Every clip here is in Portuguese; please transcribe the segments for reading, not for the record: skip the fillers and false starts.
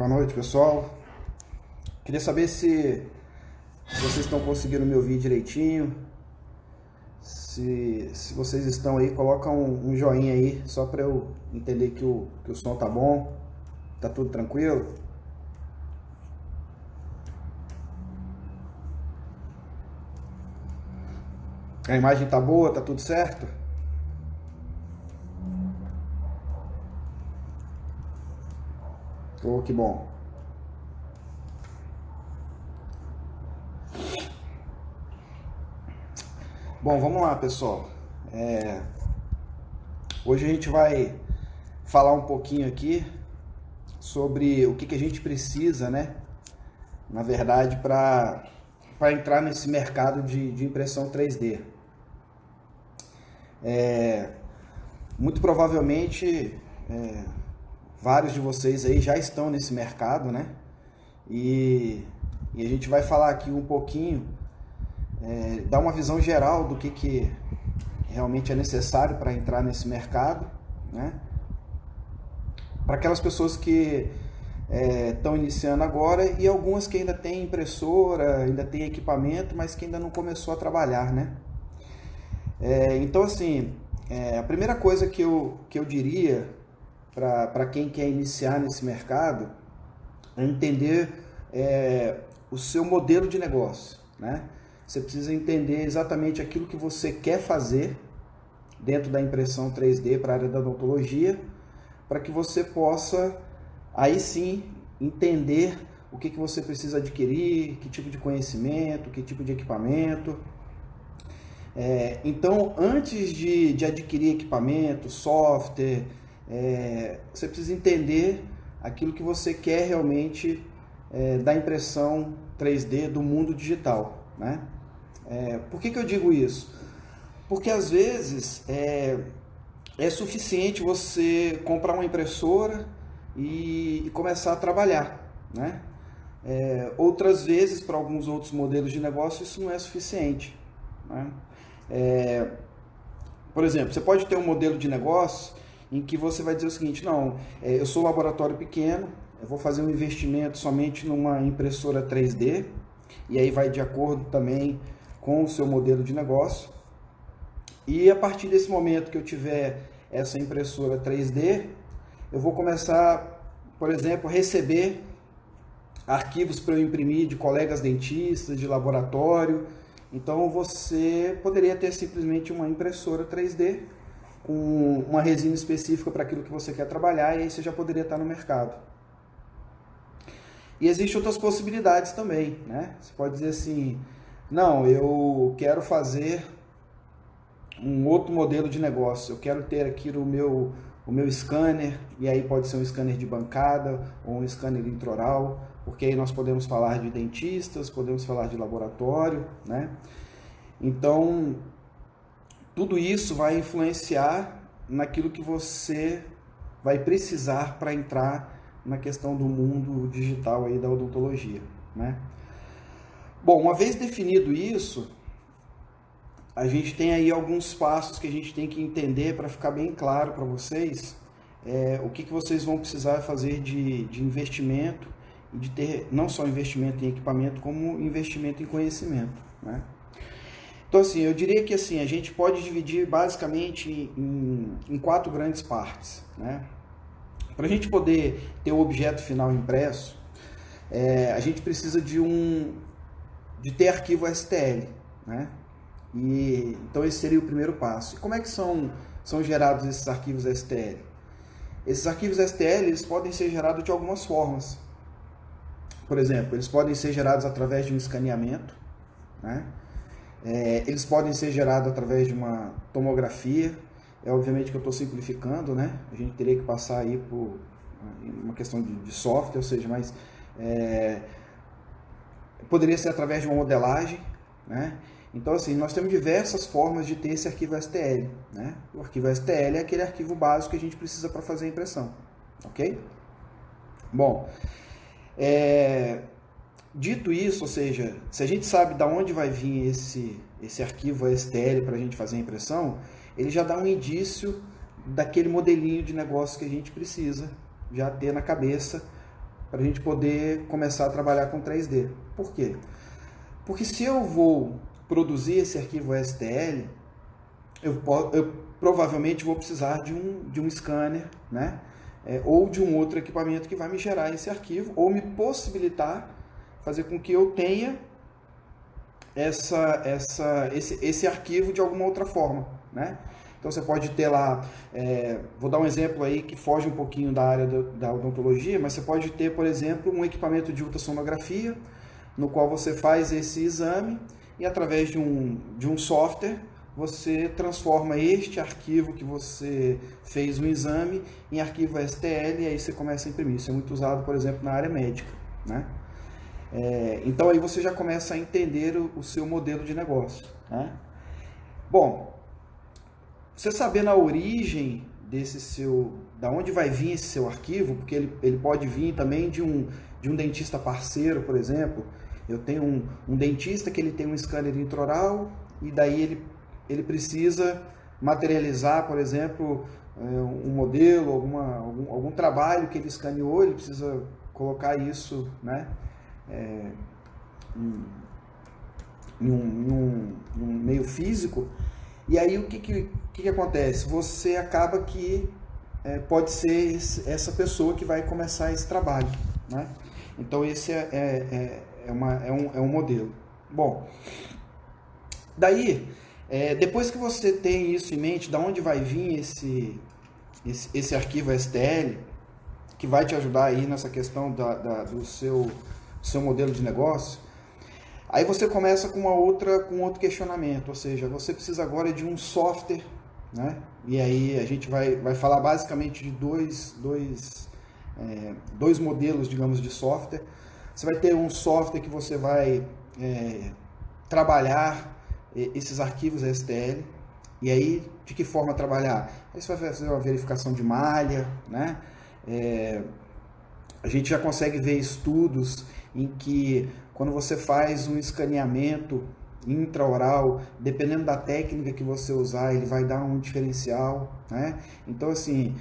Boa noite, pessoal. Queria saber se vocês estão conseguindo me ouvir direitinho. Se vocês estão aí, coloca um joinha aí, só para eu entender que o som tá bom, tá tudo tranquilo. A imagem tá boa, tá tudo certo? Oh, que bom. Bom, vamos lá, pessoal. Hoje a gente vai falar um pouquinho aqui sobre o que a gente precisa, né? Na verdade, para entrar nesse mercado de impressão 3D. Muito provavelmente, vários de vocês aí já estão nesse mercado, né? E a gente vai falar aqui um pouquinho, dar uma visão geral do que realmente é necessário para entrar nesse mercado, né? Para aquelas pessoas que estão iniciando agora e algumas que ainda têm impressora, ainda têm equipamento, mas que ainda não começou a trabalhar, né? Então, assim, a primeira coisa que eu diria para quem quer iniciar nesse mercado é entender o seu modelo de negócio, né? Você precisa entender exatamente aquilo que você quer fazer dentro da impressão 3D para a área da odontologia, para que você possa, aí sim, entender o que você precisa adquirir, que tipo de conhecimento, que tipo de equipamento. Então, antes de adquirir equipamento, software, você precisa entender aquilo que você quer realmente da impressão 3D do mundo digital, né? Por que eu digo isso? Porque às vezes é suficiente você comprar uma impressora e começar a trabalhar, né? Outras vezes, para alguns outros modelos de negócio, isso não é suficiente, né? Por exemplo, você pode ter um modelo de negócio em que você vai dizer o seguinte: não, eu sou um laboratório pequeno, eu vou fazer um investimento somente numa impressora 3D, e aí vai de acordo também com o seu modelo de negócio. E a partir desse momento que eu tiver essa impressora 3D, eu vou começar, por exemplo, a receber arquivos para eu imprimir de colegas dentistas, de laboratório. Então você poderia ter simplesmente uma impressora 3D com uma resina específica para aquilo que você quer trabalhar, e aí você já poderia estar no mercado. E existem outras possibilidades também, né? Você pode dizer assim: não, eu quero fazer um outro modelo de negócio, eu quero ter aqui o meu scanner, e aí pode ser um scanner de bancada ou um scanner intraoral, porque aí nós podemos falar de dentistas, podemos falar de laboratório, né? Então, tudo isso vai influenciar naquilo que você vai precisar para entrar na questão do mundo digital aí da odontologia, né? Bom, uma vez definido isso, a gente tem aí alguns passos que a gente tem que entender para ficar bem claro para vocês o que vocês vão precisar fazer de investimento e de ter não só investimento em equipamento, como investimento em conhecimento, né? Então, assim, eu diria que assim, a gente pode dividir basicamente em 4 grandes partes, né? Para a gente poder ter o objeto final impresso, a gente precisa de ter arquivo STL, né? Então esse seria o primeiro passo. E como é que são gerados esses arquivos STL? Esses arquivos STL eles podem ser gerados de algumas formas. Por exemplo, eles podem ser gerados através de um escaneamento, né? Eles podem ser gerados através de uma tomografia. Obviamente que eu estou simplificando, né? A gente teria que passar aí por uma questão de software, ou seja, mas poderia ser através de uma modelagem, né? Então, assim, nós temos diversas formas de ter esse arquivo STL, né? O arquivo STL é aquele arquivo básico que a gente precisa para fazer a impressão, ok? Bom, dito isso, ou seja, se a gente sabe de onde vai vir esse arquivo STL para a gente fazer a impressão, ele já dá um indício daquele modelinho de negócio que a gente precisa já ter na cabeça para a gente poder começar a trabalhar com 3D. Por quê? Porque se eu vou produzir esse arquivo STL, eu provavelmente vou precisar de um scanner, né? Ou de um outro equipamento que vai me gerar esse arquivo, ou me possibilitar fazer com que eu tenha esse arquivo de alguma outra forma, né? Então você pode ter lá, vou dar um exemplo aí que foge um pouquinho da área da odontologia, mas você pode ter, por exemplo, um equipamento de ultrassonografia, no qual você faz esse exame e através de um software você transforma este arquivo que você fez um exame em arquivo STL e aí você começa a imprimir. Isso é muito usado, por exemplo, na área médica, né? Então aí você já começa a entender o seu modelo de negócio, né? Bom, você sabendo a origem da onde vai vir esse seu arquivo, porque ele pode vir também de um dentista parceiro, por exemplo. Eu tenho um dentista que ele tem um scanner intraoral e daí ele precisa materializar, por exemplo, um modelo, algum trabalho que ele escaneou, ele precisa colocar isso, né, em um meio físico. E aí o que acontece? Você acaba que pode ser essa pessoa que vai começar esse trabalho, né? Então esse é um modelo. Bom, daí, depois que você tem isso em mente, da onde vai vir esse arquivo STL, que vai te ajudar aí nessa questão do seu modelo de negócio, aí você começa com um outro questionamento, ou seja, você precisa agora de um software, né? E aí a gente vai falar basicamente de dois modelos, digamos, de software. Você vai ter um software que você vai trabalhar esses arquivos STL. E aí, de que forma trabalhar? Aí você vai fazer uma verificação de malha, né? A gente já consegue ver estudos em que quando você faz um escaneamento intraoral, dependendo da técnica que você usar, ele vai dar um diferencial, né? Então, assim,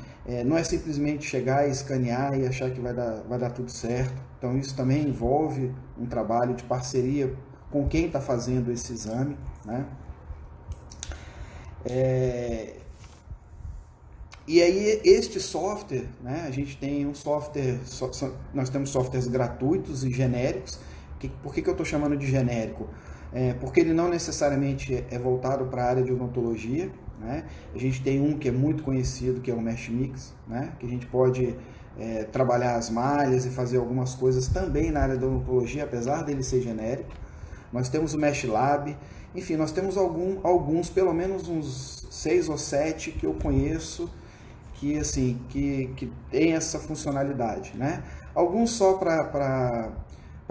não é simplesmente chegar e escanear e achar que vai dar tudo certo. Então, isso também envolve um trabalho de parceria com quem está fazendo esse exame, né? E aí, este software, né, a gente tem um software, nós temos softwares gratuitos e genéricos. Por que eu estou chamando de genérico? Porque ele não necessariamente é voltado para a área de odontologia, né? A gente tem um que é muito conhecido, que é o Mesh Mix, né? Que a gente pode trabalhar as malhas e fazer algumas coisas também na área da odontologia, apesar dele ser genérico. Nós temos o Mesh Lab, enfim, nós temos alguns, pelo menos uns 6 ou 7 que eu conheço que tem essa funcionalidade, né? Alguns só para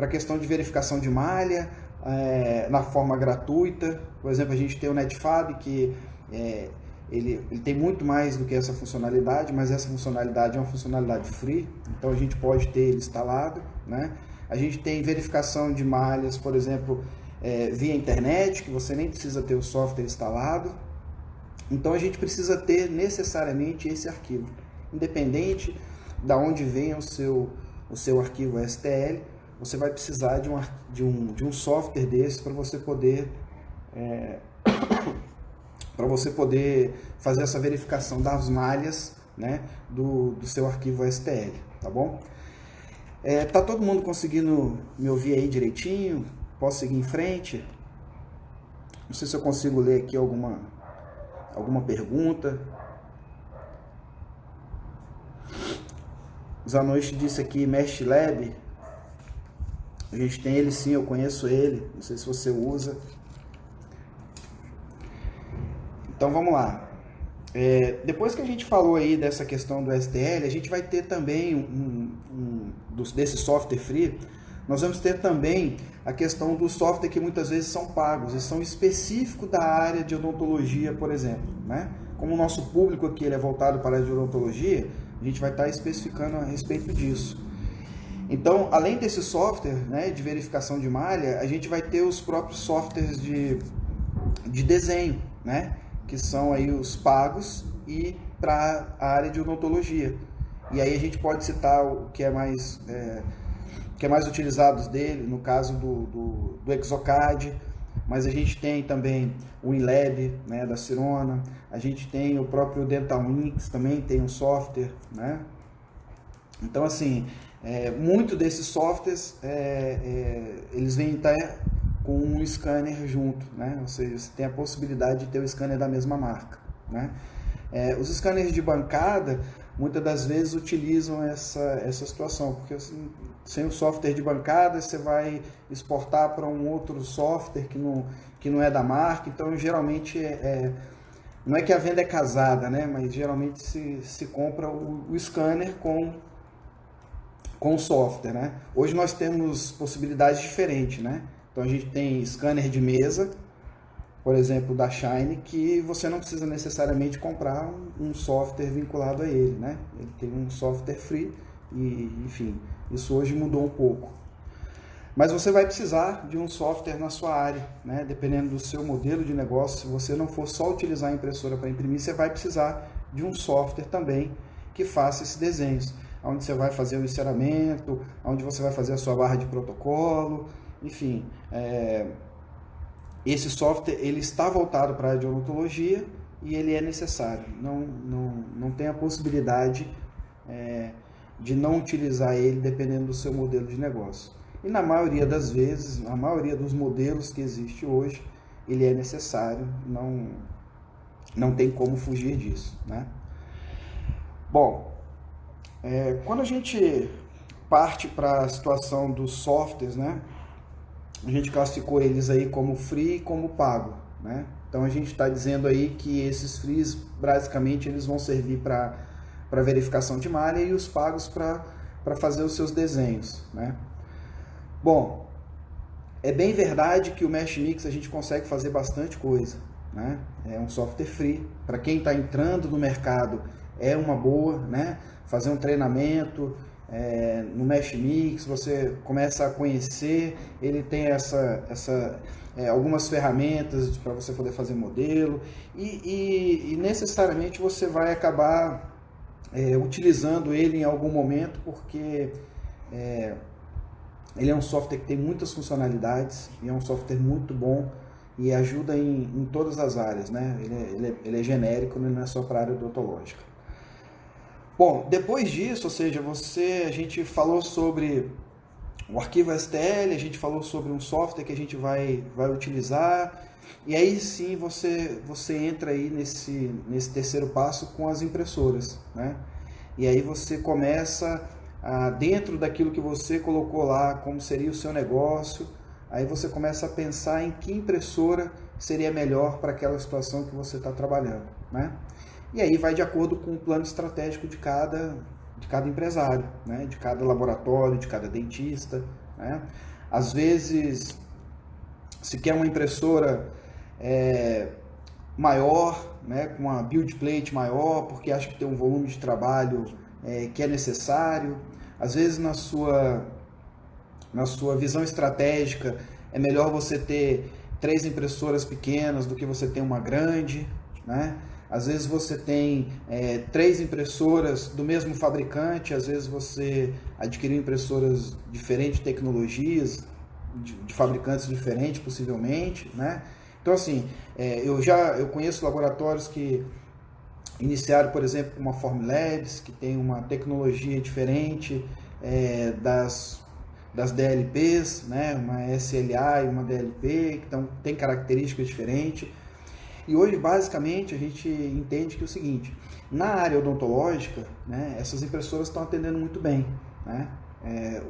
questão de verificação de malha, na forma gratuita. Por exemplo, a gente tem o NetFab, que ele tem muito mais do que essa funcionalidade, mas essa funcionalidade é uma funcionalidade free, então a gente pode ter ele instalado, né? A gente tem verificação de malhas, por exemplo, via internet, que você nem precisa ter o software instalado. Então a gente precisa ter necessariamente esse arquivo, independente de onde venha o seu arquivo STL, você vai precisar de um software desse para você poder fazer essa verificação das malhas, né, do seu arquivo STL, tá bom? Tá todo mundo conseguindo me ouvir aí direitinho? Posso seguir em frente? Não sei se eu consigo ler aqui alguma pergunta. Zanoichi disse aqui, Mesh Lab. A gente tem ele sim, eu conheço ele. Não sei se você usa. Então vamos lá. Depois que a gente falou aí dessa questão do STL, a gente vai ter também desse software free. Nós vamos ter também a questão do software que muitas vezes são pagos e são específicos da área de odontologia, por exemplo, né? Como o nosso público aqui ele é voltado para a área de odontologia, a gente vai estar especificando a respeito disso. Então, além desse software, né, de verificação de malha, a gente vai ter os próprios softwares de desenho, né? Que são aí os pagos e para a área de odontologia. E aí a gente pode citar o que é mais utilizado dele, no caso do Exocad, mas a gente tem também o WinLab, né, da Sirona, a gente tem o próprio DentalWinx, também tem um software, né? Então, assim, muito desses softwares, eles vêm até com um scanner junto, né? Ou seja, você tem a possibilidade de ter o scanner da mesma marca, né? Os scanners de bancada, muitas das vezes, utilizam essa situação, porque assim, sem o software de bancada, você vai exportar para um outro software que não é da marca, então, geralmente, não é que a venda é casada, né? Mas, geralmente, se compra o scanner com o software, né? Hoje nós temos possibilidades diferentes, né? Então a gente tem scanner de mesa, por exemplo, da Shine, que você não precisa necessariamente comprar um software vinculado a ele, né? Ele tem um software free e, enfim, isso hoje mudou um pouco. Mas você vai precisar de um software na sua área, né? Dependendo do seu modelo de negócio, se você não for só utilizar a impressora para imprimir, você vai precisar de um software também que faça esses desenhos, onde você vai fazer o enceramento, onde você vai fazer a sua barra de protocolo, enfim. Esse software ele está voltado para a área de odontologia e ele é necessário. Não tem a possibilidade de não utilizar ele dependendo do seu modelo de negócio. E na maioria das vezes, a maioria dos modelos que existe hoje, ele é necessário, não tem como fugir disso, né? Bom, quando a gente parte para a situação dos softwares, né? A gente classificou eles aí como free e como pago, né? Então a gente está dizendo aí que esses frees, basicamente, eles vão servir para verificação de malha e os pagos para fazer os seus desenhos, né? Bom, é bem verdade que o Mesh Mix a gente consegue fazer bastante coisa, né? É um software free. Para quem está entrando no mercado, é uma boa, né? Fazer um treinamento no Mesh Mix, você começa a conhecer, ele tem algumas ferramentas para você poder fazer modelo e necessariamente você vai acabar utilizando ele em algum momento, porque ele é um software que tem muitas funcionalidades e é um software muito bom e ajuda em todas as áreas, né? Ele é genérico, não é só para a área odontológica. Bom, depois disso, ou seja, a gente falou sobre o arquivo STL, a gente falou sobre um software que a gente vai utilizar, e aí sim você entra aí nesse terceiro passo com as impressoras, né? E aí você começa, dentro daquilo que você colocou lá, como seria o seu negócio, aí você começa a pensar em que impressora seria melhor para aquela situação que você está trabalhando, né? E aí vai de acordo com o plano estratégico de cada empresário, né? De cada laboratório, de cada dentista, né? Às vezes, se quer uma impressora maior, né? Com uma build plate maior, porque acha que tem um volume de trabalho que é necessário. Às vezes, na sua visão estratégica, é melhor você ter 3 impressoras pequenas do que você ter uma grande, né? Às vezes você tem 3 impressoras do mesmo fabricante, às vezes você adquiriu impressoras de diferentes tecnologias, de fabricantes diferentes, possivelmente, né? Então, assim, eu conheço laboratórios que iniciaram, por exemplo, com uma Formlabs, que tem uma tecnologia diferente das DLPs, né? Uma SLA e uma DLP, que tem características diferentes. E hoje, basicamente, a gente entende que é o seguinte: na área odontológica, né, essas impressoras estão atendendo muito bem, né?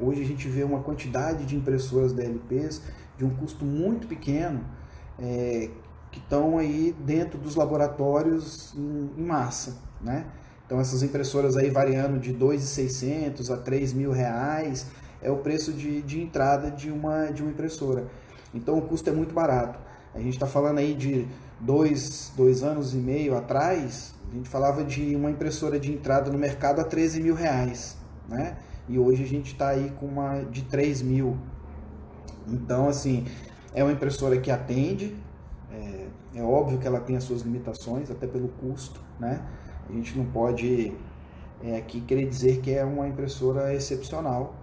Hoje a gente vê uma quantidade de impressoras DLPs de um custo muito pequeno, que estão aí dentro dos laboratórios em massa, né? Então essas impressoras aí variando de R$ 2.600 a R$ 3.000 é o preço de entrada de uma impressora. Então o custo é muito barato. A gente está falando aí de 2 anos e meio atrás, a gente falava de uma impressora de entrada no mercado a R$ 13.000, né? E hoje a gente está aí com uma de 3.000. Então, assim, é uma impressora que atende, óbvio que ela tem as suas limitações, até pelo custo, né? A gente não pode que quer dizer que é uma impressora excepcional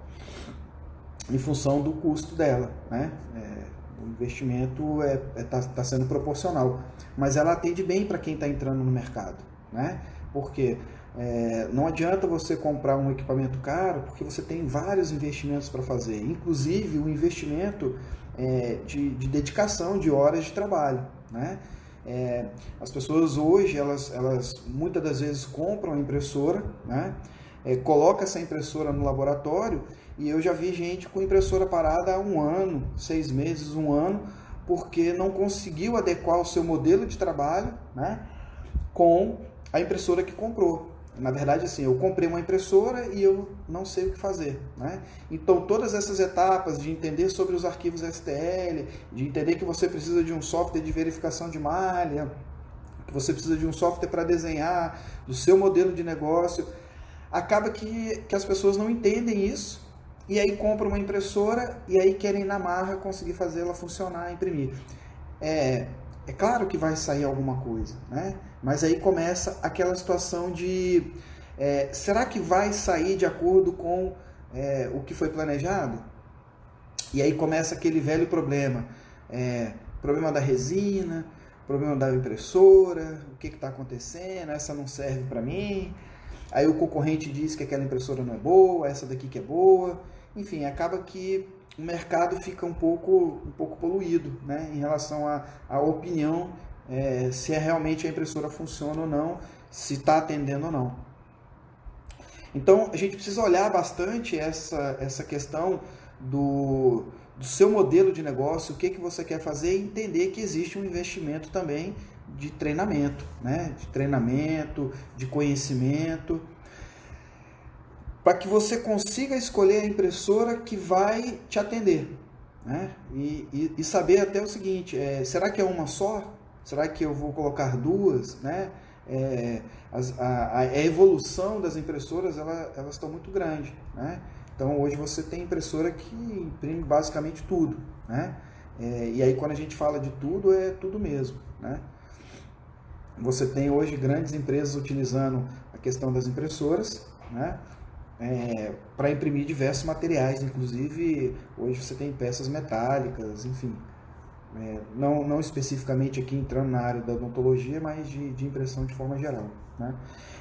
em função do custo dela, né? O investimento tá sendo proporcional, mas ela atende bem para quem está entrando no mercado, né? Porque não adianta você comprar um equipamento caro, porque você tem vários investimentos para fazer, inclusive o investimento de dedicação, de horas de trabalho, né? As pessoas hoje, elas muitas das vezes compram a impressora, né? Coloca essa impressora no laboratório, e eu já vi gente com impressora parada há 1 ano, 6 meses, 1 ano, porque não conseguiu adequar o seu modelo de trabalho, né, com a impressora que comprou. Na verdade, assim, eu comprei uma impressora e eu não sei o que fazer, né? Então, todas essas etapas de entender sobre os arquivos STL, de entender que você precisa de um software de verificação de malha, que você precisa de um software para desenhar do seu modelo de negócio, acaba que as pessoas não entendem isso, e aí compram uma impressora e aí querem na marra conseguir fazer ela funcionar, imprimir. É claro que vai sair alguma coisa, né? Mas aí começa aquela situação de será que vai sair de acordo com o que foi planejado? E aí começa aquele velho problema, problema da resina, problema da impressora, o que está acontecendo, essa não serve para mim. Aí o concorrente diz que aquela impressora não é boa, essa daqui que é boa. Enfim, acaba que o mercado fica um pouco poluído, né, em relação à opinião se realmente a impressora funciona ou não, se está atendendo ou não. Então, a gente precisa olhar bastante essa questão do seu modelo de negócio, o que você quer fazer, e entender que existe um investimento também de treinamento, né, de conhecimento, para que você consiga escolher a impressora que vai te atender, né? E saber até o seguinte, será que é uma só? Será que eu vou colocar duas, né? A evolução das impressoras, elas estão muito grandes, né? Então hoje você tem impressora que imprime basicamente tudo, né? E aí quando a gente fala de tudo, é tudo mesmo, né? Você tem hoje grandes empresas utilizando a questão das impressoras, né, para imprimir diversos materiais, inclusive hoje você tem peças metálicas, enfim, não especificamente aqui entrando na área da odontologia, mas de impressão de forma geral, né?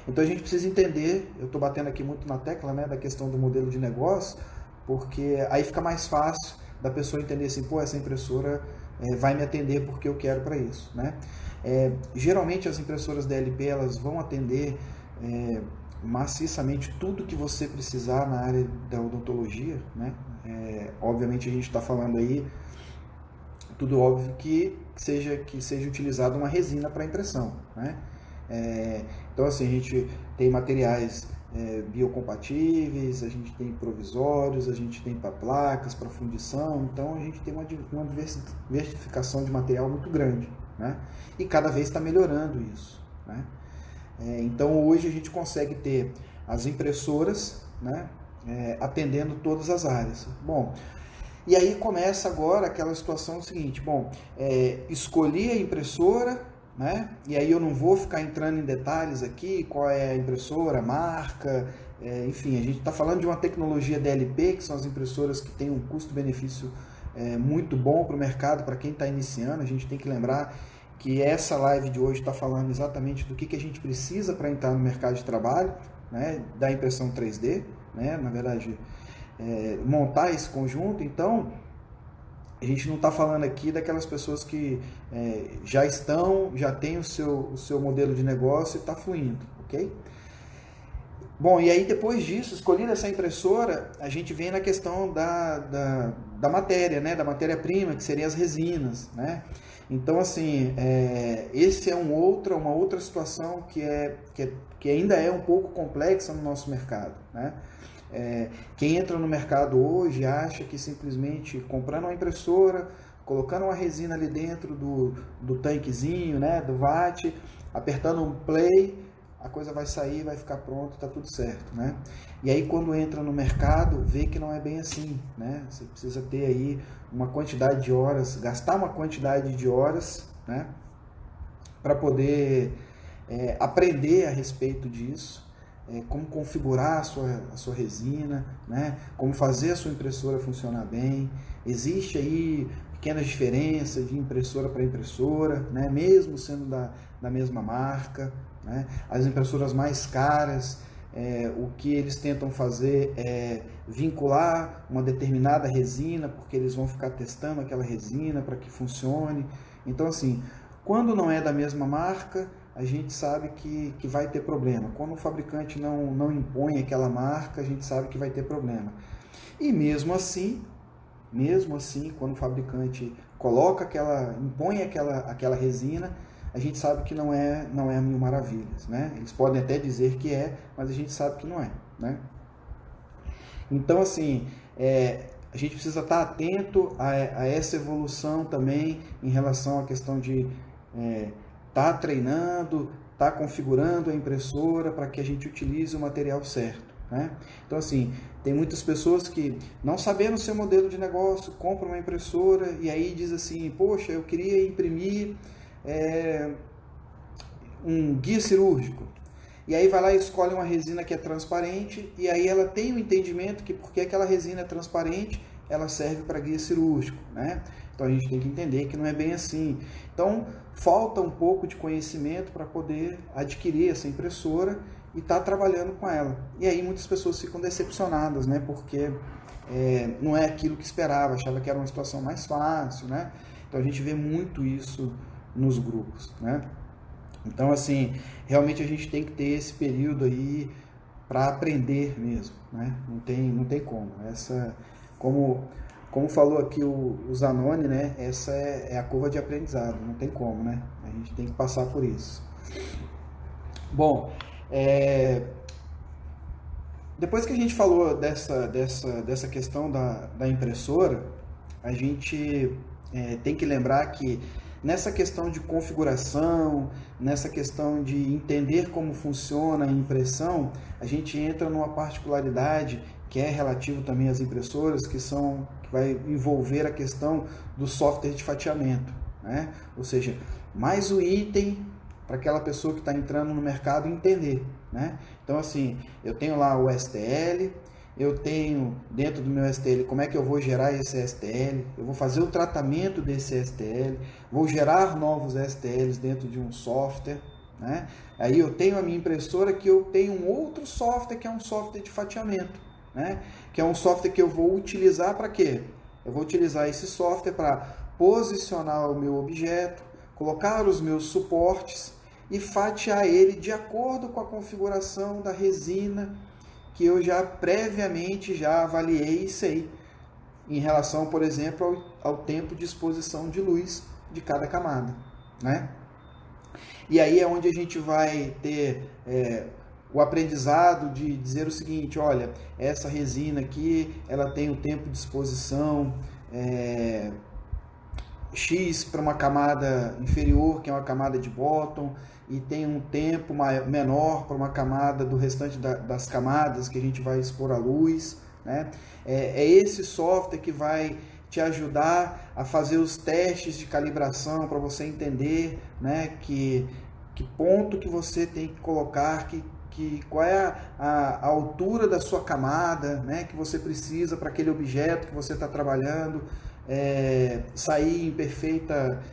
Então a gente precisa entender, eu estou batendo aqui muito na tecla, né, da questão do modelo de negócio, porque aí fica mais fácil da pessoa entender assim, pô, essa impressora vai me atender porque eu quero para isso, né? Geralmente as impressoras DLP, elas vão atender maciçamente tudo que você precisar na área da odontologia, né? Obviamente a gente está falando aí, tudo óbvio que seja utilizada uma resina para impressão, né? Então assim, a gente tem materiais biocompatíveis, a gente tem provisórios, a gente tem para placas, para fundição, então a gente tem uma diversificação de material muito grande, né? E cada vez está melhorando isso, né? Então hoje a gente consegue ter as impressoras, né, atendendo todas as áreas. Bom, e aí começa agora aquela situação seguinte, bom, escolhi a impressora, né, e aí eu não vou ficar entrando em detalhes aqui, qual é a impressora, marca, enfim, a gente está falando de uma tecnologia DLP, que são as impressoras que têm um custo-benefício muito bom para o mercado, para quem está iniciando. A gente tem que lembrar que essa live de hoje está falando exatamente do que a gente precisa para entrar no mercado de trabalho, né, da impressão 3D, né, na verdade, montar esse conjunto. Então, a gente não está falando aqui daquelas pessoas que já têm o seu modelo de negócio e está fluindo, ok? Bom, e aí depois disso, escolhida essa impressora, a gente vem na questão da matéria, né, da matéria-prima, que seriam as resinas, né? Então, assim, esse é uma outra situação que ainda é um pouco complexa no nosso mercado, né? Quem entra no mercado hoje acha que simplesmente comprando uma impressora, colocando uma resina ali dentro do tanquezinho, né, do vat, apertando um play, a coisa vai sair, vai ficar pronto, está tudo certo, né? E aí quando entra no mercado, vê que não é bem assim, né? Você precisa ter aí uma quantidade de horas, gastar uma quantidade de horas, né, para poder aprender a respeito disso, como configurar a sua resina, né? Como fazer a sua impressora funcionar bem. Existe aí pequenas diferenças de impressora para impressora, né? Mesmo sendo da mesma marca, né? As impressoras mais caras, o que eles tentam fazer é vincular uma determinada resina, porque eles vão ficar testando aquela resina para que funcione. Então, assim, quando não é da mesma marca, a gente sabe que vai ter problema. Quando o fabricante não impõe aquela marca, a gente sabe que vai ter problema. E mesmo assim, quando o fabricante impõe aquela resina, a gente sabe que não é mil maravilhas, né? Eles podem até dizer que é, mas a gente sabe que não é, né? Então, assim, a gente precisa estar atento a essa evolução também em relação à questão de estar treinando, estar configurando a impressora para que a gente utilize o material certo, né? Então, assim, tem muitas pessoas que, não sabendo o seu modelo de negócio, compram uma impressora e aí diz assim, poxa, eu queria imprimir um guia cirúrgico. E aí vai lá e escolhe uma resina que é transparente, e aí ela tem o entendimento que porque aquela resina é transparente, ela serve para guia cirúrgico, né? Então a gente tem que entender que não é bem assim. Então falta um pouco de conhecimento para poder adquirir essa impressora e estar trabalhando com ela. E aí muitas pessoas ficam decepcionadas, né? Porque não é aquilo que esperava, achava que era uma situação mais fácil, né? Então a gente vê muito isso nos grupos, né? Então, assim, realmente a gente tem que ter esse período aí para aprender mesmo, né? Não tem como. Como falou aqui o Zanoni, né? Essa é a curva de aprendizado, não tem como, né? A gente tem que passar por isso. Bom, depois que a gente falou dessa questão da impressora, a gente tem que lembrar que nessa questão de configuração, nessa questão de entender como funciona a impressão, a gente entra numa particularidade que é relativo também às impressoras, que vai envolver a questão do software de fatiamento, né? Ou seja, mais o item para aquela pessoa que está entrando no mercado entender, né? Então, assim, eu tenho lá o STL, eu tenho dentro do meu STL como é que eu vou gerar esse STL, eu vou fazer o tratamento desse STL, vou gerar novos STLs dentro de um software, né? Aí eu tenho a minha impressora que eu tenho um outro software que é um software de fatiamento, né? Que é um software que eu vou utilizar para quê? Eu vou utilizar esse software para posicionar o meu objeto, colocar os meus suportes e fatiar ele de acordo com a configuração da resina que eu já previamente já avaliei e sei, em relação, por exemplo, ao tempo de exposição de luz de cada camada, né? E aí é onde a gente vai ter o aprendizado de dizer o seguinte, olha, essa resina aqui, ela tem o tempo de exposição X para uma camada inferior, que é uma camada de bottom, e tem um tempo menor para uma camada do restante das camadas que a gente vai expor à luz, né? É esse software que vai te ajudar a fazer os testes de calibração para você entender, né, que ponto que você tem que colocar, qual é a altura da sua camada, né, que você precisa para aquele objeto que você está trabalhando, sair em perfeitas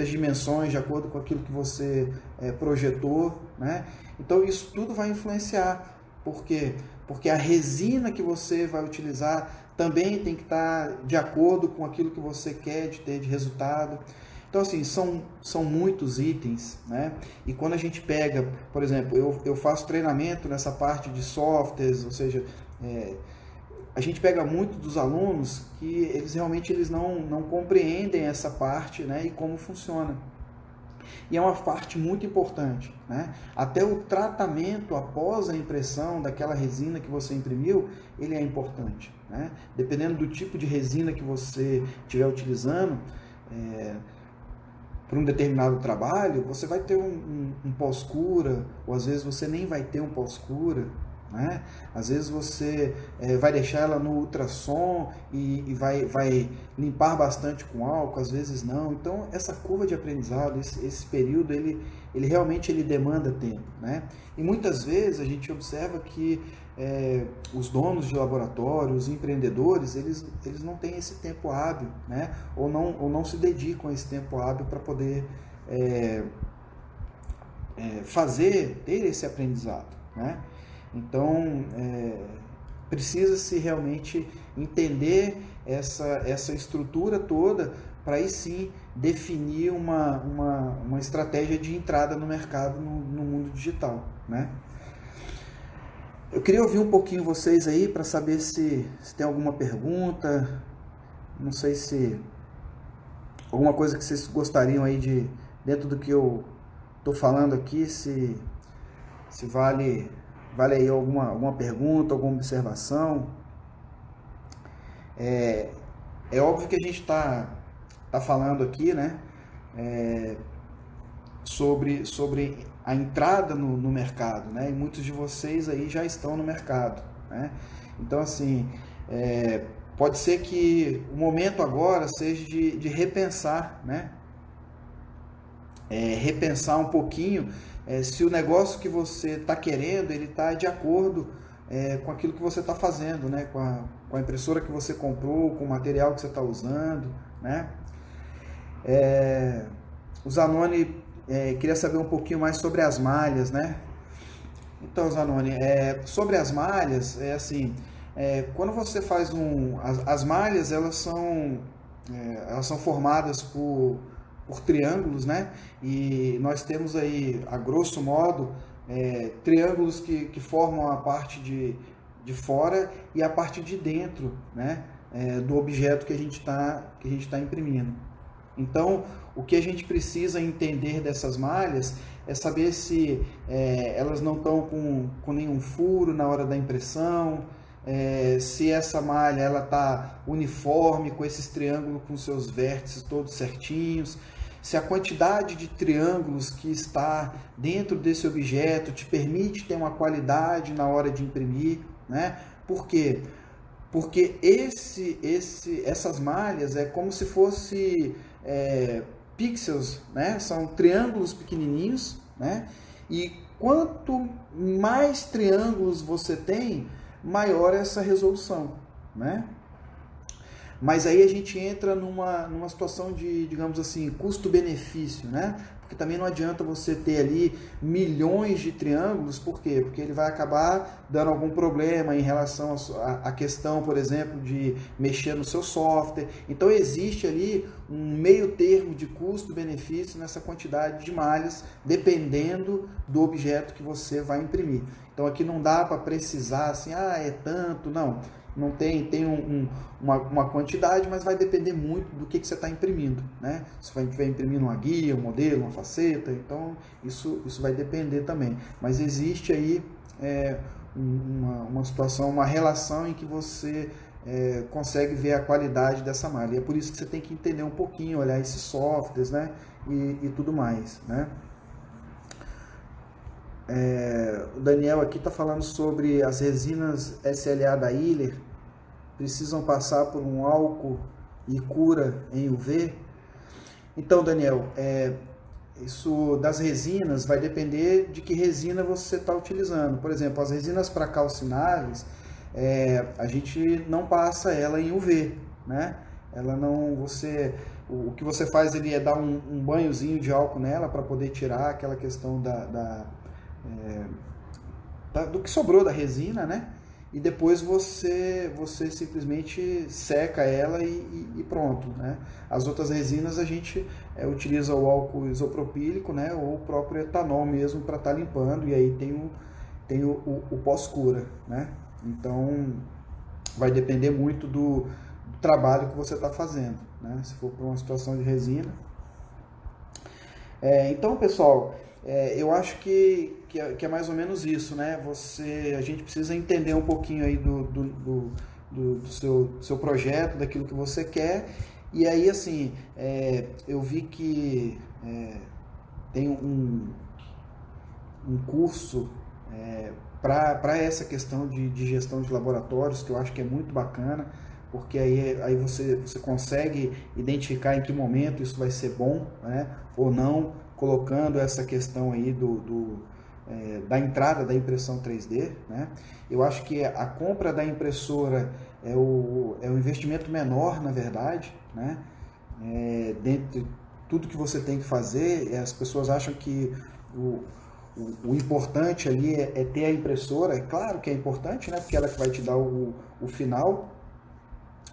dimensões, de acordo com aquilo que você projetou, né? Então isso tudo vai influenciar. Por quê? Porque a resina que você vai utilizar também tem que estar de acordo com aquilo que você quer ter de resultado. Então, assim, são muitos itens, né? E quando a gente pega, por exemplo, eu faço treinamento nessa parte de softwares, ou seja, a gente pega muito dos alunos que eles realmente não compreendem essa parte, né, e como funciona. E é uma parte muito importante, né? Até o tratamento após a impressão daquela resina que você imprimiu, ele é importante, né? Dependendo do tipo de resina que você estiver utilizando, para um determinado trabalho, você vai ter um pós-cura, ou às vezes você nem vai ter um pós-cura, né? Às vezes você vai deixar ela no ultrassom e vai limpar bastante com álcool, às vezes não. Então, essa curva de aprendizado, esse período, ele realmente ele demanda tempo, né? E muitas vezes a gente observa que os donos de laboratório, os empreendedores, eles não têm esse tempo hábil, né? Ou não se dedicam a esse tempo hábil para poder ter esse aprendizado, né? Então, precisa-se realmente entender essa estrutura toda para aí sim definir uma estratégia de entrada no mercado no mundo digital, né? Eu queria ouvir um pouquinho vocês aí para saber se tem alguma pergunta, não sei se alguma coisa que vocês gostariam aí de, dentro do que eu estou falando aqui, se vale aí alguma pergunta, alguma observação. É óbvio que a gente tá falando aqui, né, sobre a entrada no mercado, né, e muitos de vocês aí já estão no mercado, né. Então, assim, pode ser que o momento agora seja de repensar, né, repensar um pouquinho se o negócio que você está querendo, ele está de acordo com aquilo que você está fazendo, né? Com a impressora que você comprou, com o material que você está usando, né? O Zanoni queria saber um pouquinho mais sobre as malhas, né? Então, Zanoni, sobre as malhas, assim, quando você faz as malhas, elas são formadas por triângulos, né? E nós temos aí, a grosso modo, triângulos que formam a parte de fora e a parte de dentro, né? Do objeto que a gente tá imprimindo. Então, o que a gente precisa entender dessas malhas é saber se elas não estão com nenhum furo na hora da impressão, se essa malha ela está uniforme com esses triângulos com seus vértices todos certinhos, se a quantidade de triângulos que está dentro desse objeto te permite ter uma qualidade na hora de imprimir, né? Por quê? Porque essas malhas é como se fosse pixels, né? São triângulos pequenininhos, né? E quanto mais triângulos você tem, maior essa resolução, né? Mas aí a gente entra numa situação de, digamos assim, custo-benefício, né? Porque também não adianta você ter ali milhões de triângulos, por quê? Porque ele vai acabar dando algum problema em relação à questão, por exemplo, de mexer no seu software. Então existe ali um meio termo de custo-benefício nessa quantidade de malhas, dependendo do objeto que você vai imprimir. Então aqui não dá para precisar assim, é tanto, não. Não tem uma quantidade, mas vai depender muito do que você está imprimindo, né? Se vai imprimindo uma guia, um modelo, uma faceta, então isso vai depender também. Mas existe aí uma situação, uma relação em que você consegue ver a qualidade dessa malha. E é por isso que você tem que entender um pouquinho, olhar esses softwares, né? E tudo mais, né? O Daniel aqui está falando sobre as resinas SLA da Hiller, precisam passar por um álcool e cura em UV. Então, Daniel, isso das resinas vai depender de que resina você está utilizando. Por exemplo, as resinas para calcináveis, a gente não passa ela em UV, né? Ela não, o que você faz ele é dar um banhozinho de álcool nela para poder tirar aquela questão do que sobrou da resina, né? E depois você simplesmente seca ela e pronto, né? As outras resinas a gente utiliza o álcool isopropílico, né? Ou o próprio etanol mesmo para estar limpando, e aí tem o pós-cura, né? Então vai depender muito do trabalho que você está fazendo, né? Se for para uma situação de resina. Então, pessoal, eu acho que é mais ou menos isso, né? A gente precisa entender um pouquinho aí do seu projeto, daquilo que você quer. E aí, assim, eu vi que tem um curso para essa questão de gestão de laboratórios, que eu acho que é muito bacana, porque aí você consegue identificar em que momento isso vai ser bom, né, ou não, colocando essa questão aí da entrada da impressão 3D. Né? Eu acho que a compra da impressora é o investimento menor, na verdade, né? Dentro de tudo que você tem que fazer, as pessoas acham que o importante ali é ter a impressora. É claro que é importante, né? Porque ela que vai te dar o final,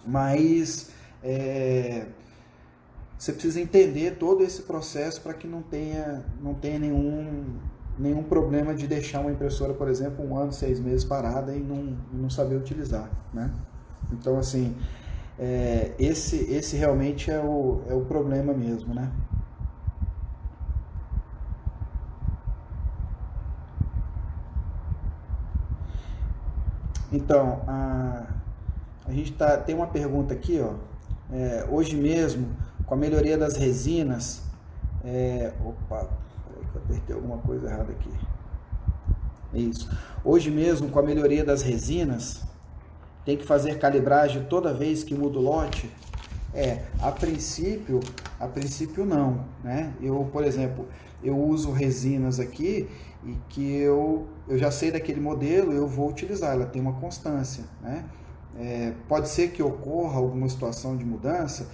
mas você precisa entender todo esse processo para que não tenha nenhum problema de deixar uma impressora, por exemplo, 1 ano, 6 meses parada e não saber utilizar, né? Então, assim, esse realmente é o problema mesmo, né? Então, a gente tem uma pergunta aqui, ó. Hoje mesmo, com a melhoria das resinas... opa, peraí que eu apertei alguma coisa errada aqui. Isso. Hoje mesmo, com a melhoria das resinas, tem que fazer calibragem toda vez que muda o lote? A princípio não, né? Eu, por exemplo, eu uso resinas aqui e que eu já sei daquele modelo, eu vou utilizar, ela tem uma constância, né? Pode ser que ocorra alguma situação de mudança.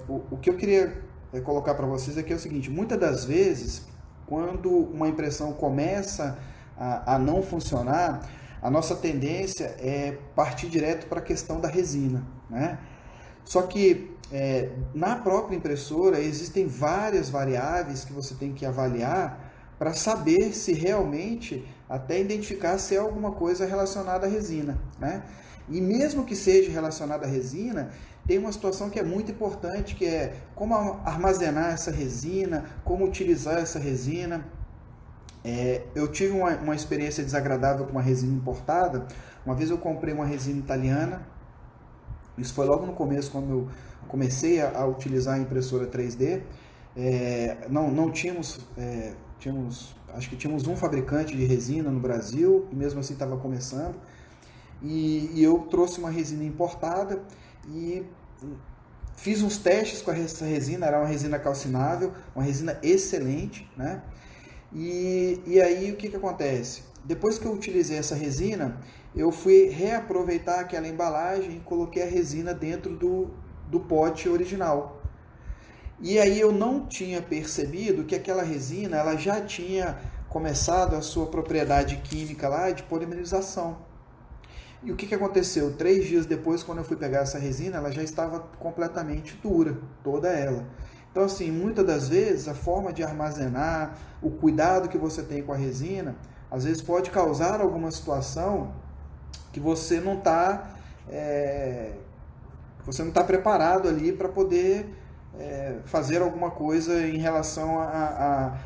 O que eu queria colocar para vocês aqui é o seguinte: muitas das vezes, quando uma impressão começa a não funcionar, a nossa tendência é partir direto para a questão da resina, né? Só que na própria impressora existem várias variáveis que você tem que avaliar para saber se realmente, até identificar se é alguma coisa relacionada à resina, né? E mesmo que seja relacionada à resina, tem uma situação que é muito importante, que é como armazenar essa resina, como utilizar essa resina. Eu tive uma experiência desagradável com uma resina importada. Uma vez eu comprei uma resina italiana. Isso foi logo no começo, quando eu comecei a utilizar a impressora 3D. Não tínhamos, acho que tínhamos um fabricante de resina no Brasil, e mesmo assim estava começando. E eu trouxe uma resina importada e fiz uns testes com essa resina. Era uma resina calcinável, uma resina excelente, né? E aí o que acontece? Depois que eu utilizei essa resina, eu fui reaproveitar aquela embalagem e coloquei a resina dentro do pote original. E aí eu não tinha percebido que aquela resina ela já tinha começado a sua propriedade química lá de polimerização. E o que aconteceu? 3 dias depois, quando eu fui pegar essa resina, ela já estava completamente dura, toda ela. Então, assim, muitas das vezes, a forma de armazenar, o cuidado que você tem com a resina, às vezes pode causar alguma situação que você não está preparado ali para poder fazer alguma coisa em relação a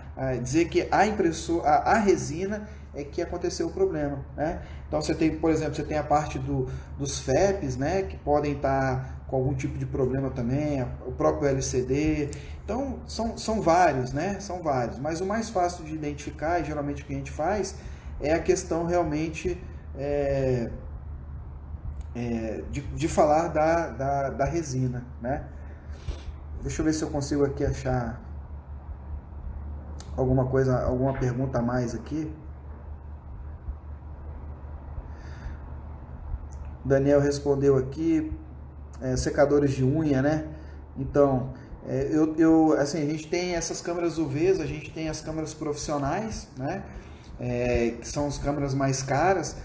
dizer que a resina é que aconteceu o problema, né? Então você tem, por exemplo, você tem a parte dos FEPs, né, que podem estar com algum tipo de problema também, o próprio LCD. Então são vários, né? São vários, mas o mais fácil de identificar, e geralmente o que a gente faz, é a questão realmente de falar da resina, né? Deixa eu ver se eu consigo aqui achar alguma coisa, alguma pergunta a mais aqui. O Daniel respondeu aqui, secadores de unha, né? Então, assim, a gente tem essas câmeras UVs, a gente tem as câmeras profissionais, né? Que são as câmeras mais caras,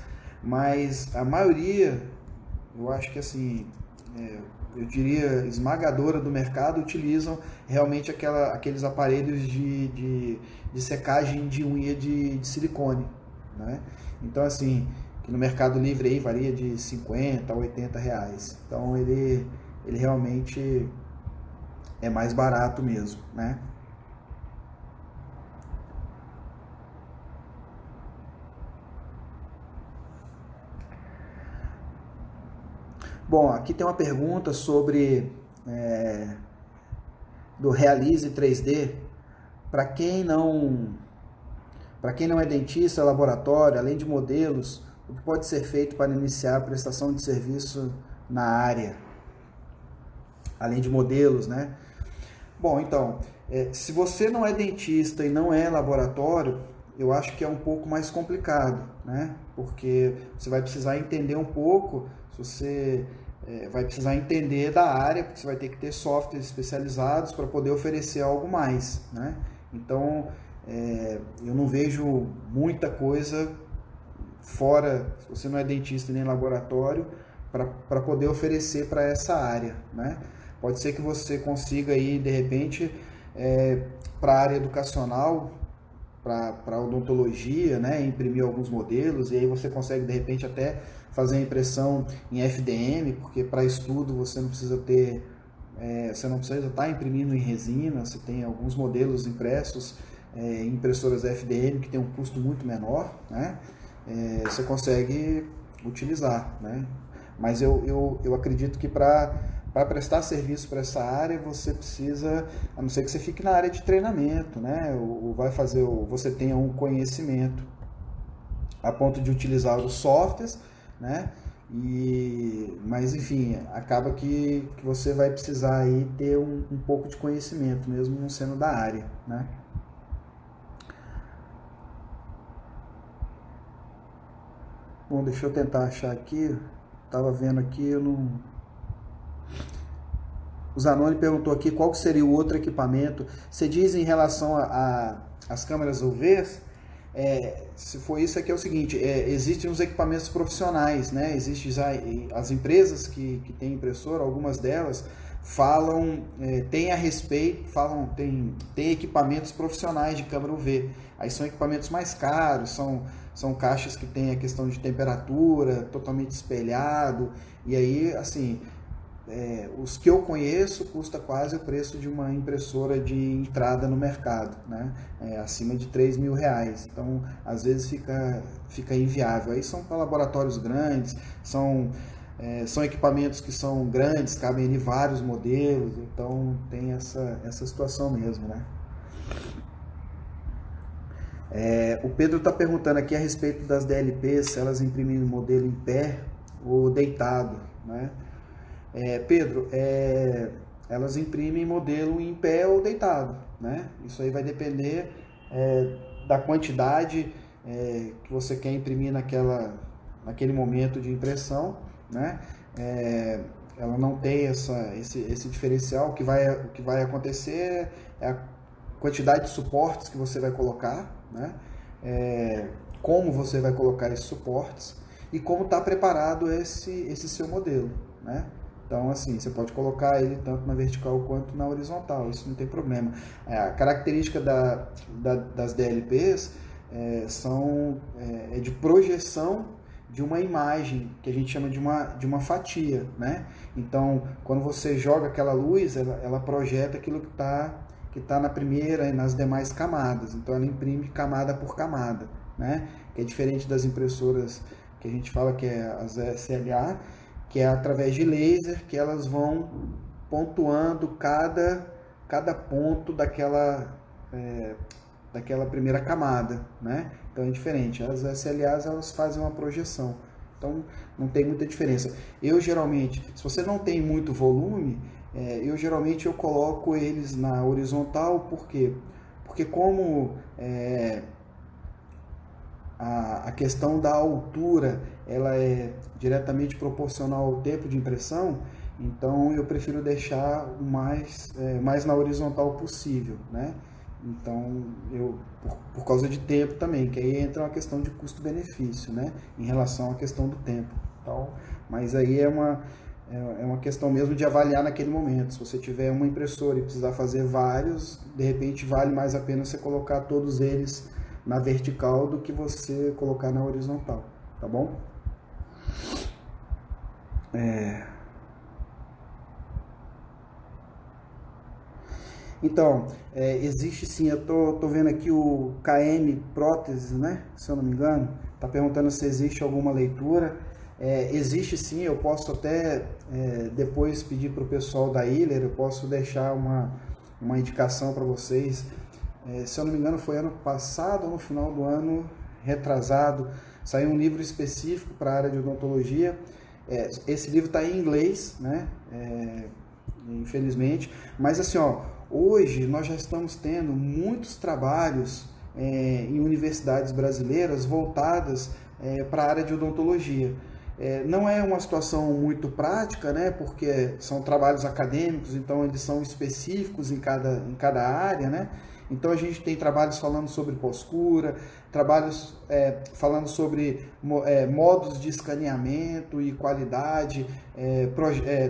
mas a maioria, eu acho que assim, eu diria esmagadora do mercado, utilizam realmente aqueles aparelhos de secagem de unha de silicone, né? Então, assim, que no Mercado Livre aí varia de 50 a 80 reais. Então, ele realmente é mais barato mesmo, né? Bom, aqui tem uma pergunta sobre do Realize 3D. Para quem Para quem não é dentista, laboratório, além de modelos, o que pode ser feito para iniciar a prestação de serviço na área? Além de modelos, né? Bom, então, se você não é dentista e não é laboratório, eu acho que é um pouco mais complicado, né? Porque você vai precisar entender um pouco, se você vai precisar entender da área, porque você vai ter que ter softwares especializados para poder oferecer algo mais, né? Então, eu não vejo muita coisa fora, se você não é dentista nem laboratório, para poder oferecer para essa área, né? Pode ser que você consiga aí, de repente, para a área educacional, para odontologia, né, imprimir alguns modelos, e aí você consegue, de repente, até fazer a impressão em FDM, porque para estudo você não precisa ter, você não precisa estar imprimindo em resina, você tem alguns modelos impressos em impressoras FDM que tem um custo muito menor, né, você consegue utilizar, né, mas eu acredito que para prestar serviço para essa área, você precisa, a não ser que você fique na área de treinamento, né? Ou vai fazer, você tenha um conhecimento a ponto de utilizar os softwares, né? Mas enfim, acaba que você vai precisar aí ter um pouco de conhecimento, mesmo não sendo da área, né? Bom, deixa eu tentar achar aqui. Tava vendo aqui, eu não. O Zanoni perguntou aqui qual seria o outro equipamento. Você diz em relação às câmeras UVs, se for isso aqui é o seguinte, existem os equipamentos profissionais, né? Existem as empresas que têm impressora, algumas delas falam, tem a respeito, falam, tem equipamentos profissionais de câmera UV. Aí são equipamentos mais caros, são caixas que tem a questão de temperatura, totalmente espelhado, e aí, assim, os que eu conheço custa quase o preço de uma impressora de entrada no mercado, né? Acima de R$ 3.000. Então, às vezes fica inviável. Aí são para laboratórios grandes, são equipamentos que são grandes, cabem em vários modelos, então tem essa situação mesmo, né? O Pedro está perguntando aqui a respeito das DLPs, se elas imprimem o modelo em pé ou deitado, né? Pedro, elas imprimem modelo em pé ou deitado, né? Isso aí vai depender da quantidade que você quer imprimir naquele momento de impressão, né? Ela não tem esse diferencial. O que vai acontecer é a quantidade de suportes que você vai colocar, né? Como você vai colocar esses suportes e como está preparado esse seu modelo, né? Então, assim, você pode colocar ele tanto na vertical quanto na horizontal, isso não tem problema. A característica das DLPs é de projeção de uma imagem, que a gente chama de uma fatia, né? Então, quando você joga aquela luz, ela projeta aquilo que tá na primeira e nas demais camadas. Então, ela imprime camada por camada, né? Que é diferente das impressoras que a gente fala que é as SLA, que é através de laser que elas vão pontuando cada ponto daquela primeira camada, né? Então é diferente. As SLAs elas fazem uma projeção, então não tem muita diferença. Eu geralmente, se você não tem muito volume, eu coloco eles na horizontal, por quê? Porque como a questão da altura ela é diretamente proporcional ao tempo de impressão, então eu prefiro deixar o mais na horizontal possível, né? Então, por causa de tempo também, que aí entra uma questão de custo-benefício, né? Em relação à questão do tempo. Então, mas aí é uma questão mesmo de avaliar naquele momento. Se você tiver uma impressora e precisar fazer vários, de repente vale mais a pena você colocar todos eles na vertical do que você colocar na horizontal, tá bom? Então, existe sim, eu tô vendo aqui o KM Próteses, né? Se eu não me engano, tá perguntando se existe alguma leitura. Existe sim, eu posso até depois pedir para o pessoal da Hiller, eu posso deixar uma indicação para vocês. se eu não me engano foi ano passado ou no final do ano retrasado, saiu um livro específico para a área de odontologia. Esse livro está em inglês, né? Infelizmente, mas assim, ó, hoje nós já estamos tendo muitos trabalhos em universidades brasileiras voltadas para a área de odontologia. Não é uma situação muito prática, né? Porque são trabalhos acadêmicos, então eles são específicos em cada área, né? Então a gente tem trabalhos falando sobre pós-cura, trabalhos falando sobre modos de escaneamento e qualidade,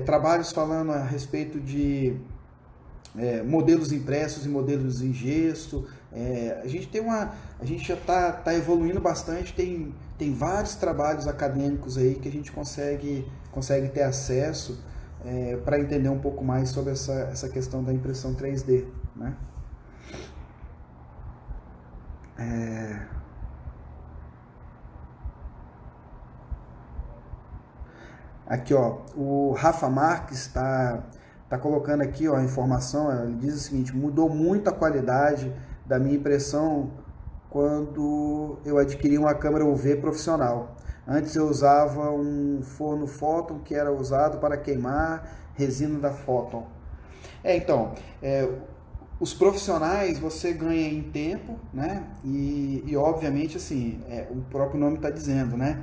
trabalhos falando a respeito de modelos impressos e modelos em gesso. A gente já está evoluindo bastante, tem vários trabalhos acadêmicos aí que a gente consegue ter acesso para entender um pouco mais sobre essa questão da impressão 3D, né? Aqui, ó, o Rafa Marques tá colocando aqui, ó, a informação. Ele diz o seguinte: mudou muito a qualidade da minha impressão quando eu adquiri uma câmera UV profissional. Antes eu usava um forno Photon que era usado para queimar resina da Photon. Então, os profissionais você ganha em tempo, né? E obviamente, assim, o próprio nome está dizendo, né?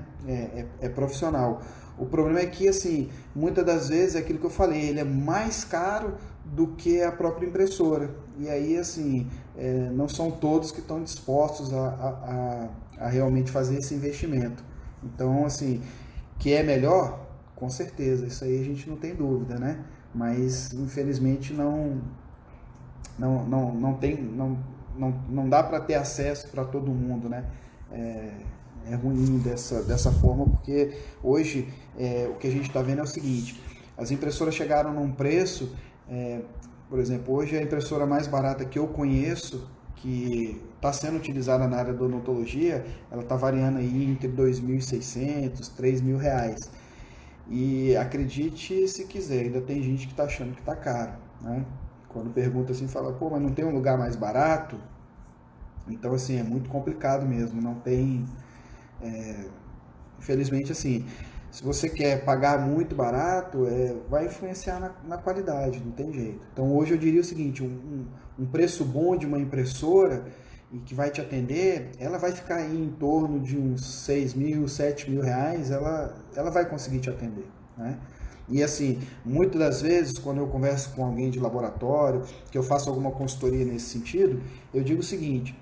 É profissional. O problema é que, assim, muitas das vezes é aquilo que eu falei, ele é mais caro do que a própria impressora. E aí, assim, não são todos que estão dispostos a realmente fazer esse investimento. Então, assim, que é melhor, com certeza, isso aí a gente não tem dúvida, né? Mas, infelizmente, não dá para ter acesso para todo mundo, né? É ruim dessa forma, porque hoje o que a gente está vendo é o seguinte: as impressoras chegaram num preço, por exemplo, hoje a impressora mais barata que eu conheço, que está sendo utilizada na área da odontologia, ela está variando aí entre R$ 2.600, R$ 3.000. E acredite se quiser, ainda tem gente que está achando que está caro, né? Quando pergunta assim, fala, pô, mas não tem um lugar mais barato? Então, assim, é muito complicado mesmo, não tem... Infelizmente, assim, se você quer pagar muito barato, vai influenciar na qualidade, não tem jeito. Então, hoje eu diria o seguinte, um preço bom de uma impressora e que vai te atender, ela vai ficar aí em torno de uns R$ 6.000, R$ 7.000, ela vai conseguir te atender, né? E assim, muitas das vezes, quando eu converso com alguém de laboratório, que eu faço alguma consultoria nesse sentido, eu digo o seguinte: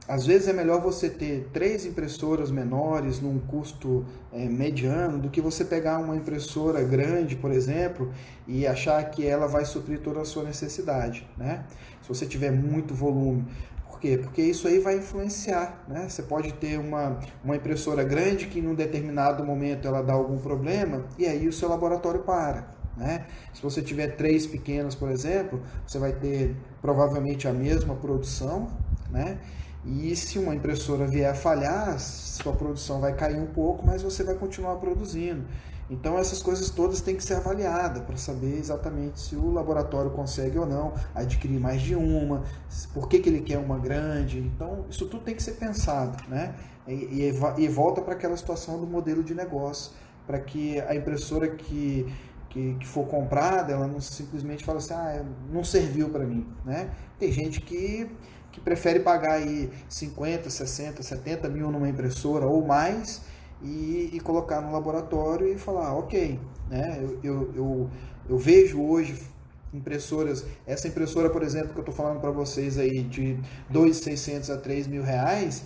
às vezes é melhor você ter 3 impressoras menores num custo mediano do que você pegar uma impressora grande, por exemplo, e achar que ela vai suprir toda a sua necessidade, né? Se você tiver muito volume. Por quê? Porque isso aí vai influenciar, né? Você pode ter uma impressora grande que em um determinado momento ela dá algum problema e aí o seu laboratório para, né? Se você tiver 3 pequenas, por exemplo, você vai ter provavelmente a mesma produção, né? E se uma impressora vier a falhar, sua produção vai cair um pouco, mas você vai continuar produzindo. Então essas coisas todas têm que ser avaliadas para saber exatamente se o laboratório consegue ou não adquirir mais de uma, por que ele quer uma grande. Então isso tudo tem que ser pensado, né? E volta para aquela situação do modelo de negócio, para que a impressora que for comprada, ela não simplesmente fala assim, não serviu para mim, né? Tem gente que prefere pagar aí 50, 60, 70 mil numa impressora ou mais e colocar no laboratório e falar, ok, né? Eu vejo hoje impressoras, essa impressora, por exemplo, que eu estou falando para vocês aí, de R$ 2.600 a R$ 3.000,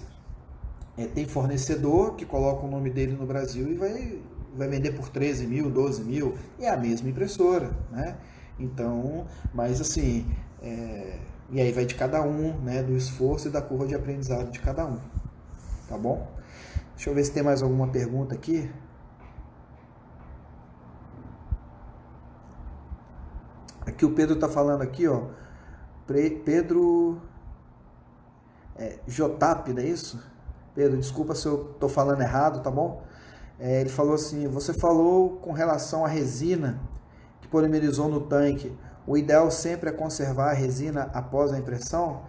tem fornecedor que coloca o nome dele no Brasil e vai vender por 13 mil, 12 mil, e é a mesma impressora, né? Então, mas assim, e aí vai de cada um, né? Do esforço e da curva de aprendizado de cada um, tá bom? Deixa eu ver se tem mais alguma pergunta aqui. Aqui o Pedro tá falando aqui, ó. Pedro Jotap, não é isso? Pedro, desculpa se eu tô falando errado, tá bom? Ele falou assim, você falou com relação à resina que polimerizou no tanque. O ideal sempre é conservar a resina após a impressão?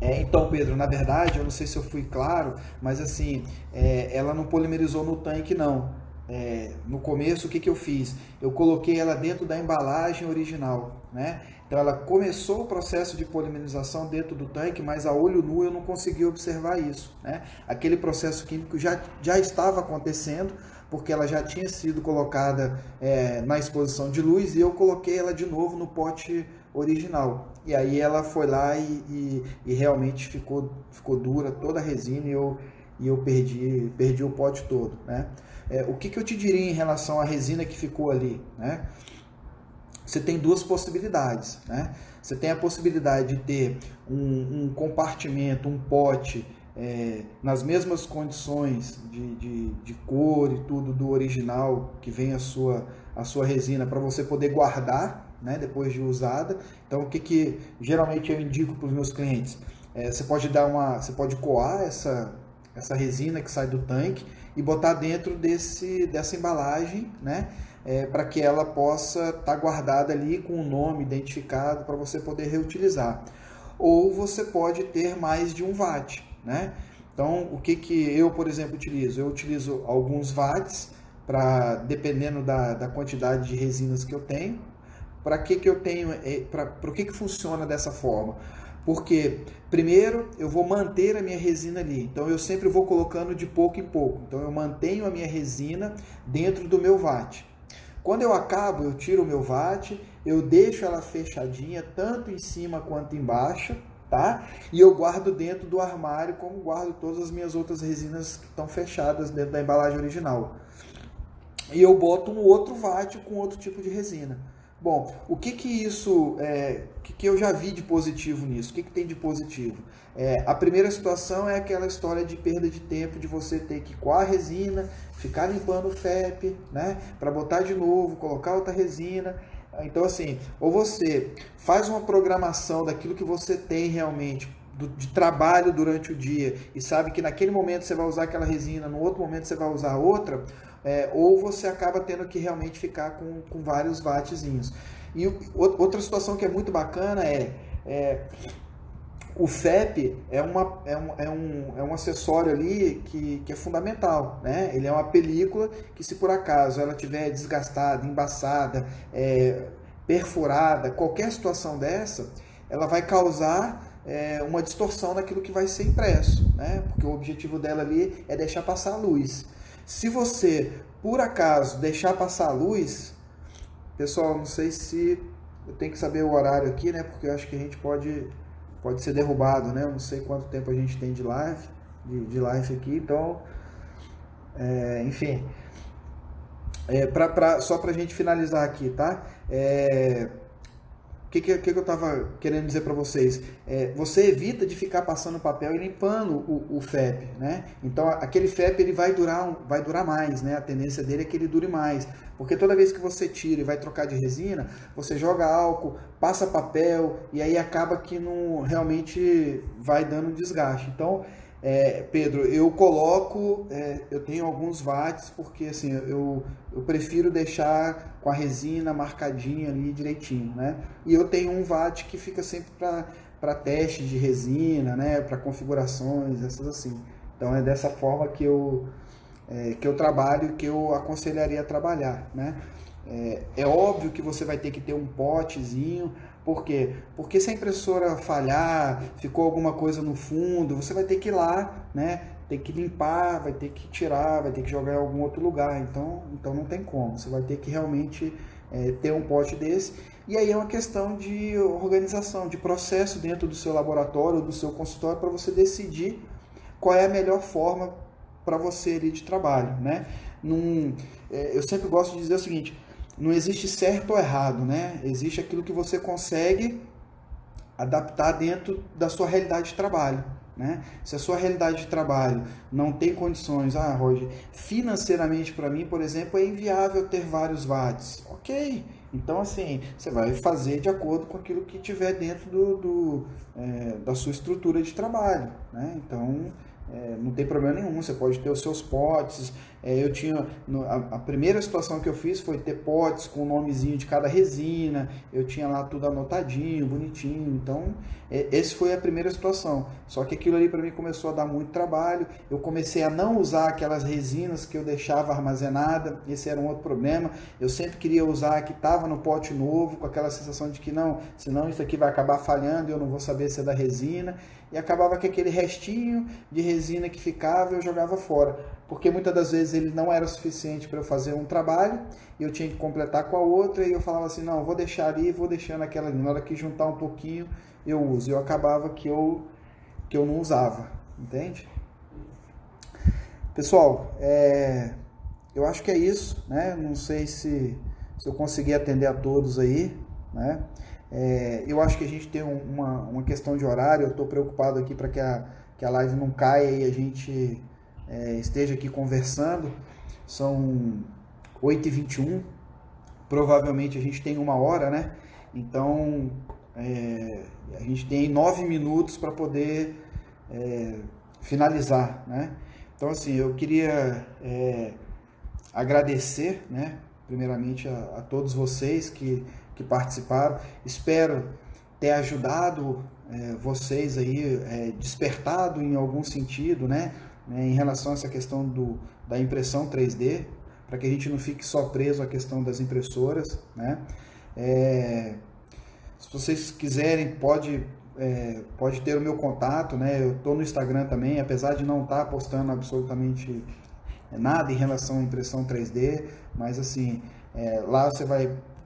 Então, Pedro, na verdade, eu não sei se eu fui claro, mas assim, ela não polimerizou no tanque, não. No começo, o que que eu fiz? Eu coloquei ela dentro da embalagem original, né? Então, ela começou o processo de polimerização dentro do tanque, mas a olho nu eu não consegui observar isso, né? Aquele processo químico já estava acontecendo, porque ela já tinha sido colocada na exposição de luz e eu coloquei ela de novo no pote original. E aí ela foi lá e realmente ficou dura toda a resina e eu perdi o pote todo, né? O que eu te diria em relação à resina que ficou ali, né? Você tem duas possibilidades, né? Você tem a possibilidade de ter um compartimento, um pote nas mesmas condições de cor e tudo do original que vem a sua resina para você poder guardar, né, depois de usada. Então, o que geralmente eu indico para os meus clientes? Você pode coar essa resina que sai do tanque e botar dentro dessa embalagem, né? Para que ela possa estar guardada ali com o nome identificado para você poder reutilizar. Ou você pode ter mais de um watt, né? Então, o que eu, por exemplo, utilizo? Eu utilizo alguns watts para, dependendo da quantidade de resinas que eu tenho. Para que eu tenho, para o que funciona dessa forma? Porque, primeiro, eu vou manter a minha resina ali. Então, eu sempre vou colocando de pouco em pouco. Então, eu mantenho a minha resina dentro do meu watt. Quando eu acabo, eu tiro o meu watt, eu deixo ela fechadinha, tanto em cima quanto embaixo, tá? E eu guardo dentro do armário, como guardo todas as minhas outras resinas que estão fechadas dentro da embalagem original. E eu boto um outro watt com outro tipo de resina. Bom, o que eu já vi de positivo nisso? O que tem de positivo? A primeira situação é aquela história de perda de tempo, de você ter que coar a resina, ficar limpando o FEP, né? Para botar de novo, colocar outra resina. Então, assim, ou você faz uma programação daquilo que você tem realmente de trabalho durante o dia e sabe que naquele momento você vai usar aquela resina, no outro momento você vai usar outra, ou você acaba tendo que realmente ficar com vários wattzinhos. E outra situação que é muito bacana o FEP é um acessório ali que é fundamental, né? Ele é uma película que, se por acaso ela tiver desgastada, embaçada, perfurada, qualquer situação dessa, ela vai causar uma distorção naquilo que vai ser impresso, né? Porque o objetivo dela ali é deixar passar a luz. Se você, por acaso, deixar passar a luz, pessoal, não sei se eu tenho que saber o horário aqui, né? Porque eu acho que a gente pode ser derrubado, né? Eu não sei quanto tempo a gente tem de live aqui, então, enfim, só para a gente finalizar aqui, tá? O que eu estava querendo dizer para vocês? Você evita de ficar passando papel e limpando o FEP, né? Então, aquele FEP ele vai durar mais, né? A tendência dele é que ele dure mais. Porque toda vez que você tira e vai trocar de resina, você joga álcool, passa papel e aí acaba que não realmente vai dando desgaste. Então, Pedro, eu tenho alguns watts porque assim, eu prefiro deixar com a resina marcadinha ali direitinho, né? E eu tenho um watt que fica sempre para teste de resina, né? Para configurações, essas assim. Então é dessa forma que eu trabalho e que eu aconselharia a trabalhar, né? É óbvio que você vai ter que ter um potezinho. Por quê? Porque se a impressora falhar, ficou alguma coisa no fundo, você vai ter que ir lá, né? Tem que limpar, vai ter que tirar, vai ter que jogar em algum outro lugar. Então não tem como. Você vai ter que realmente ter um pote desse. E aí é uma questão de organização, de processo dentro do seu laboratório, do seu consultório, para você decidir qual é a melhor forma para você ali de trabalho, né? Eu sempre gosto de dizer o seguinte: não existe certo ou errado, né? Existe aquilo que você consegue adaptar dentro da sua realidade de trabalho, né? Se a sua realidade de trabalho não tem condições, Roger, financeiramente para mim, por exemplo, é inviável ter vários watts. Ok, então assim, você vai fazer de acordo com aquilo que tiver dentro da sua estrutura de trabalho, né? Então, não tem problema nenhum, você pode ter os seus potes, Eu tinha, a primeira situação que eu fiz foi ter potes com o nomezinho de cada resina, eu tinha lá tudo anotadinho, bonitinho, então esse foi a primeira situação. Só que aquilo ali para mim começou a dar muito trabalho, eu comecei a não usar aquelas resinas que eu deixava armazenada, esse era um outro problema, eu sempre queria usar a que estava no pote novo, com aquela sensação de que não, senão isso aqui vai acabar falhando e eu não vou saber se é da resina, e acabava que aquele restinho de resina que ficava eu jogava fora, porque muitas das vezes ele não era suficiente para eu fazer um trabalho, e eu tinha que completar com a outra, e eu falava assim, não, vou deixar ali, vou deixando aquela ali, na hora que juntar um pouquinho eu uso, e eu acabava que eu não usava, entende? Pessoal, eu acho que é isso, né? Não sei se eu consegui atender a todos aí, né? Eu acho que a gente tem uma questão de horário, eu estou preocupado aqui para que a live não caia e a gente esteja aqui conversando. São 8h21, provavelmente a gente tem 1 hora, né? Então a gente tem 9 minutos para poder finalizar, né? Então assim, eu queria agradecer, né? Primeiramente a todos vocês que participaram. Espero ter ajudado vocês aí, despertado em algum sentido, né? Em relação a essa questão da impressão 3D, para que a gente não fique só preso à questão das impressoras, né? Se vocês quiserem, pode ter o meu contato, né? Eu estou no Instagram também, apesar de não estar postando absolutamente nada em relação à impressão 3D, mas assim, lá você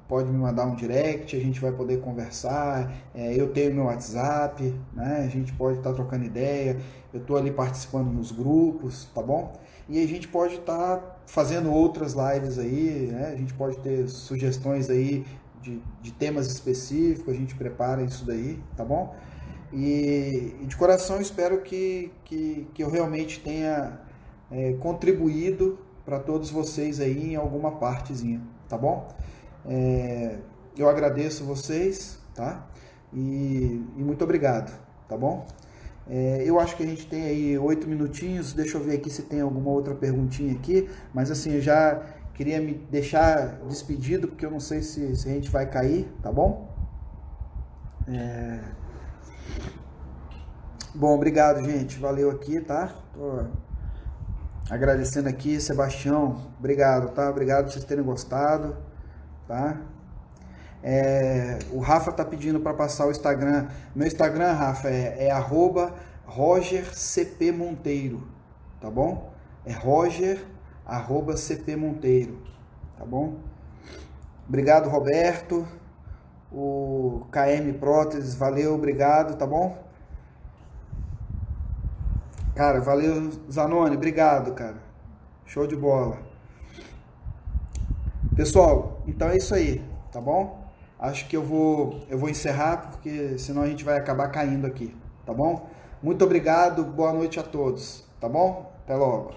pode me mandar um direct, a gente vai poder conversar, eu tenho meu WhatsApp, né? A gente pode estar trocando ideia, eu estou ali participando nos grupos, tá bom? E a gente pode estar fazendo outras lives aí, né? A gente pode ter sugestões aí de temas específicos, a gente prepara isso daí, tá bom? E de coração espero que eu realmente tenha contribuído para todos vocês aí em alguma partezinha, tá bom? Eu agradeço vocês, tá? E muito obrigado, tá bom? Eu acho que a gente tem aí 8 minutinhos, deixa eu ver aqui se tem alguma outra perguntinha aqui, mas assim, eu já queria me deixar despedido, porque eu não sei se a gente vai cair, tá bom? Bom, obrigado, gente, valeu aqui, tá? Tô agradecendo aqui, Sebastião, obrigado, tá? Obrigado por vocês terem gostado, tá? O Rafa tá pedindo para passar o Instagram. Meu Instagram, Rafa, é @rogercpmonteiro, tá bom? É roger@cpmonteiro, tá bom? Obrigado, Roberto. O KM Próteses, valeu, obrigado, tá bom? Cara, valeu, Zanoni, obrigado, cara. Show de bola. Pessoal, então é isso aí, tá bom? Acho que eu vou encerrar, porque senão a gente vai acabar caindo aqui, tá bom? Muito obrigado, boa noite a todos, tá bom? Até logo.